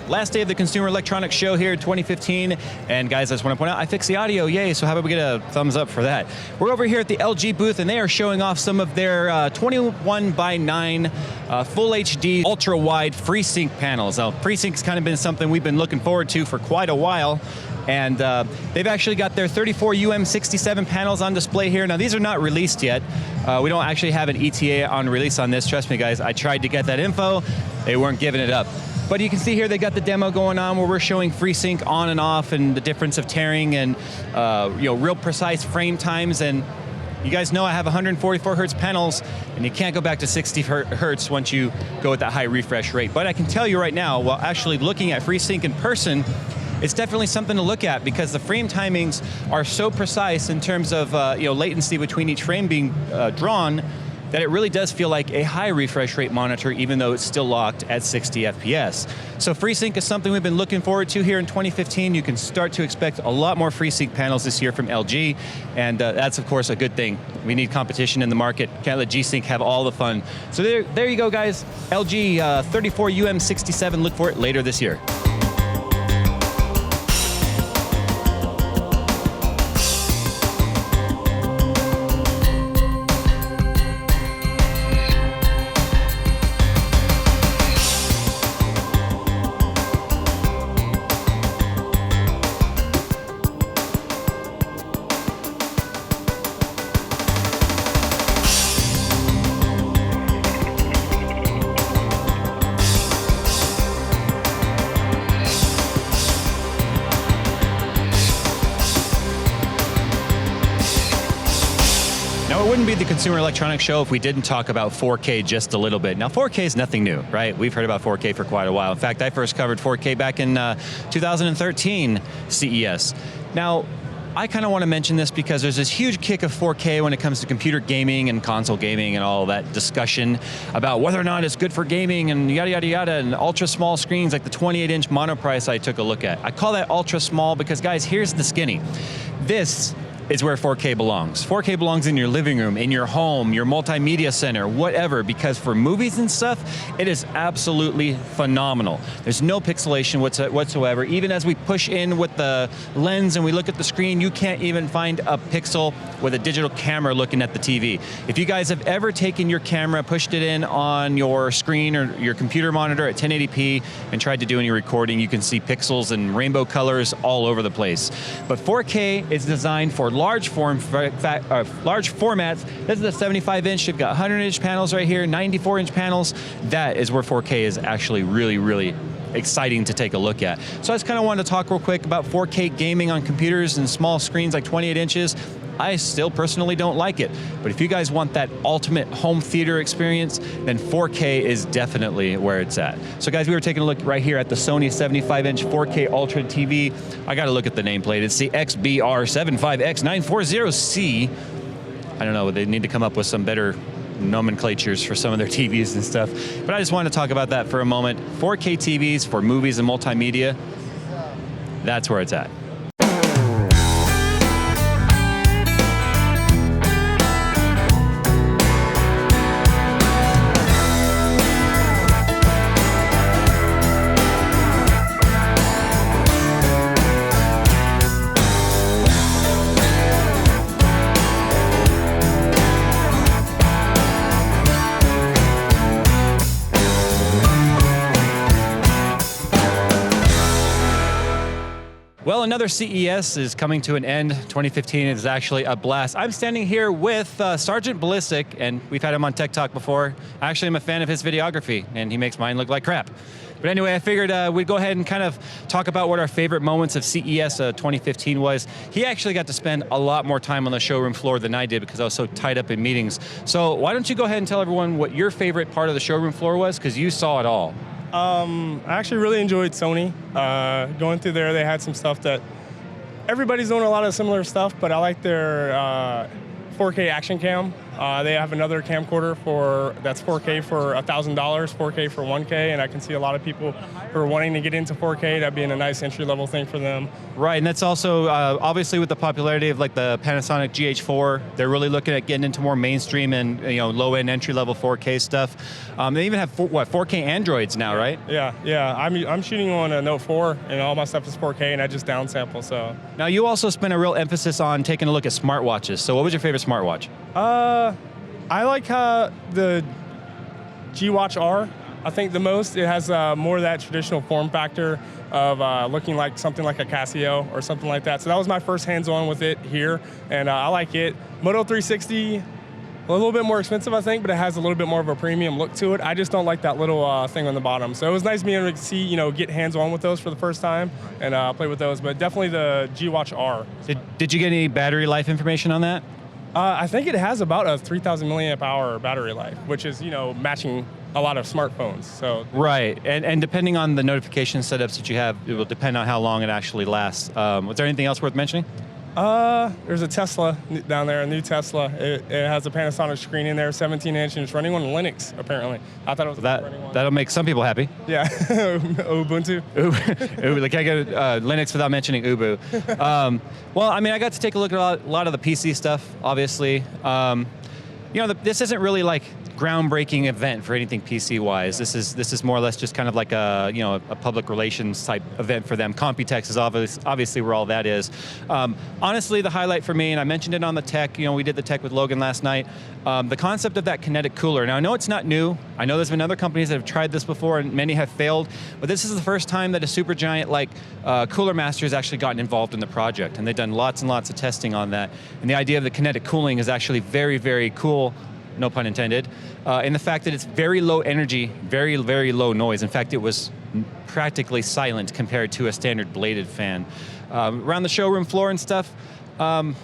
Last day of the Consumer Electronics Show here in 2015. And guys, I just want to point out, I fixed the audio, yay, so how about we get a thumbs up for that? We're over here at the LG booth, and they are showing off some of their 21:9 full HD ultra-wide FreeSync panels. Now, FreeSync's kind of been something we've been looking forward to for quite a while. And they've actually got their 34UM67 panels on display here. Now, these are not released yet. We don't actually have an ETA on release on this. Trust me, guys, I tried to get that info. They weren't giving it up. But you can see here they got the demo going on where we're showing FreeSync on and off and the difference of tearing and real precise frame times. And you guys know I have 144 hertz panels, and you can't go back to 60 hertz once you go with that high refresh rate. But I can tell you right now, while actually looking at FreeSync in person, it's definitely something to look at because the frame timings are so precise in terms of latency between each frame being drawn that it really does feel like a high refresh rate monitor even though it's still locked at 60 FPS. So FreeSync is something we've been looking forward to here in 2015. You can start to expect a lot more FreeSync panels this year from LG, and that's of course a good thing. We need competition in the market. Can't let G-Sync have all the fun. So there you go, guys. LG 34UM67, look for it later this year. Wouldn't be the Consumer Electronics Show if we didn't talk about 4K just a little bit. Now, 4K is nothing new, right? We've heard about 4K for quite a while. In fact, I first covered 4K back in 2013 CES. Now, I kind of want to mention this because there's this huge kick of 4K when it comes to computer gaming and console gaming and all that discussion about whether or not it's good for gaming and yada, yada, yada, and ultra small screens like the 28-inch monoprice I took a look at. I call that ultra small because, guys, here's the skinny. This is where 4K belongs. 4K belongs in your living room, in your home, your multimedia center, whatever, because for movies and stuff, it is absolutely phenomenal. There's no pixelation whatsoever. Even as we push in with the lens and we look at the screen, you can't even find a pixel with a digital camera looking at the TV. If you guys have ever taken your camera, pushed it in on your screen or your computer monitor at 1080p and tried to do any recording, you can see pixels and rainbow colors all over the place. But 4K is designed for large formats. This is a 75-inch. You've got 100-inch panels right here, 94-inch panels. That is where 4K is actually really, really exciting to take a look at. So I just kind of wanted to talk real quick about 4K gaming on computers and small screens like 28 inches. I still personally don't like it. But if you guys want that ultimate home theater experience, then 4K is definitely where it's at. So guys, we were taking a look right here at the Sony 75-inch 4K Ultra TV. I got to look at the nameplate. It's the XBR75X940C. I don't know, they need to come up with some better nomenclatures for some of their TVs and stuff. But I just wanted to talk about that for a moment. 4K TVs for movies and multimedia, that's where it's at. Well, another CES is coming to an end. 2015 is actually a blast. I'm standing here with Sergeant Ballistic, and we've had him on Tech Talk before. Actually, I'm a fan of his videography, and he makes mine look like crap. But anyway, I figured we'd go ahead and kind of talk about what our favorite moments of CES 2015 was. He actually got to spend a lot more time on the showroom floor than I did because I was so tied up in meetings. So why don't you go ahead and tell everyone what your favorite part of the showroom floor was, because you saw it all. I actually really enjoyed Sony. Going through there, they had some stuff that everybody's doing a lot of similar stuff, but I like their 4K action cam. They have another camcorder that's 4K for $1,000, 4K for 1K, and I can see a lot of people who are wanting to get into 4K. That being a nice entry-level thing for them. Right, and that's also obviously with the popularity of like the Panasonic GH4, they're really looking at getting into more mainstream and low-end entry-level 4K stuff. They even have 4K Androids now, right? Yeah. I'm shooting on a Note 4, and all my stuff is 4K, and I just downsample. So now you also spent a real emphasis on taking a look at smartwatches. So what was your favorite smartwatch? I like the G-Watch R, I think, the most. It has more of that traditional form factor of looking like something like a Casio or something like that. So that was my first hands-on with it here, and I like it. Moto 360, a little bit more expensive, I think, but it has a little bit more of a premium look to it. I just don't like that little thing on the bottom. So it was nice being able to see, get hands-on with those for the first time and play with those, but definitely the G-Watch R. Did you get any battery life information on that? I think it has about a 3,000 milliamp hour battery life, which is, matching a lot of smartphones. So right, and depending on the notification setups that you have, it will depend on how long it actually lasts. Was there anything else worth mentioning? There's a Tesla down there, a new Tesla. It has a Panasonic screen in there, 17-inch, and it's running on Linux, apparently. I thought it was running on. That'll make some people happy. Yeah, Ubuntu. Ubu, like I get Linux without mentioning Ubu. Well, I mean, I got to take a look at a lot of the PC stuff, obviously. This isn't really like groundbreaking event for anything PC-wise. This is more or less just kind of like a public relations type event for them. Computex is obviously where all that is. Honestly, the highlight for me, and I mentioned it on the tech. We did the tech with Logan last night. The concept of that kinetic cooler. Now I know it's not new. I know there's been other companies that have tried this before, and many have failed. But this is the first time that a supergiant like Cooler Master has actually gotten involved in the project, and they've done lots and lots of testing on that. And the idea of the kinetic cooling is actually very, very cool. No pun intended, in the fact that it's very low energy, very, very low noise. In fact, it was practically silent compared to a standard bladed fan. Around the showroom floor and stuff,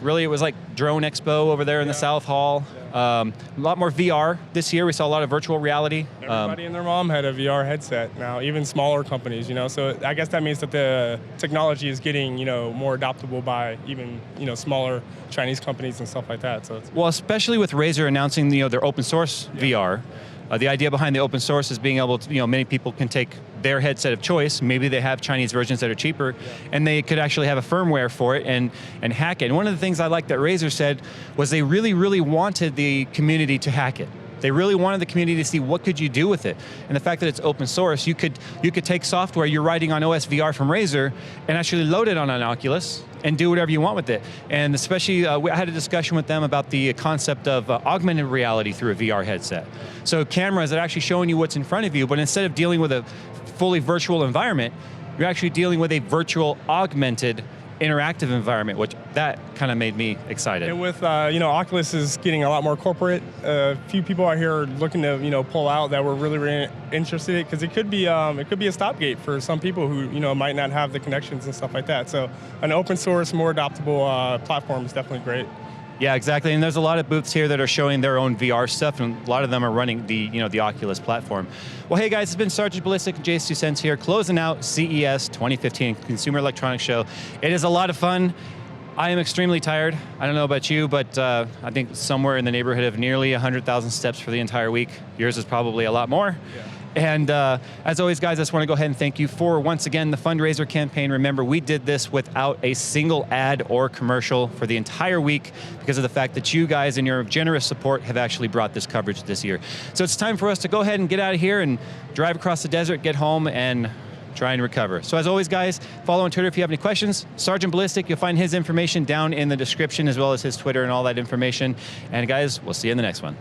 really it was like Drone Expo over there in the South Hall. A lot more VR this year. We saw a lot of virtual reality. Everybody and their mom had a VR headset now, even smaller companies, So I guess that means that the technology is getting, more adoptable by even, smaller Chinese companies and stuff like that. So well, especially with Razer announcing, their open source VR. The idea behind the open source is being able to, many people can take their headset of choice. Maybe they have Chinese versions that are cheaper, and they could actually have a firmware for it and hack it. And one of the things I like that Razer said was they really, really wanted the community to hack it. They really wanted the community to see what could you do with it. And the fact that it's open source, you could take software you're writing on OS VR from Razer and actually load it on an Oculus and do whatever you want with it. And especially, I had a discussion with them about the concept of augmented reality through a VR headset. So cameras that are actually showing you what's in front of you, but instead of dealing with a fully virtual environment, you're actually dealing with a virtual augmented interactive environment, which that kind of made me excited. And with, Oculus is getting a lot more corporate. A few people out here are looking to, pull out that were really, really interested in it, because it could be a stopgate for some people who, might not have the connections and stuff like that. So an open source, more adoptable platform is definitely great. Yeah, exactly, and there's a lot of booths here that are showing their own VR stuff, and a lot of them are running the Oculus platform. Well, hey guys, it's been Sergeant Ballistic and JayzTwoCents here, closing out CES 2015 Consumer Electronics Show. It is a lot of fun. I am extremely tired. I don't know about you, but I think somewhere in the neighborhood of nearly 100,000 steps for the entire week. Yours is probably a lot more. Yeah. And as always, guys, I just want to go ahead and thank you for, once again, the fundraiser campaign. Remember, we did this without a single ad or commercial for the entire week because of the fact that you guys and your generous support have actually brought this coverage this year. So it's time for us to go ahead and get out of here and drive across the desert, get home, and try and recover. So as always, guys, follow on Twitter if you have any questions. Sergeant Ballistic, you'll find his information down in the description, as well as his Twitter and all that information. And guys, we'll see you in the next one.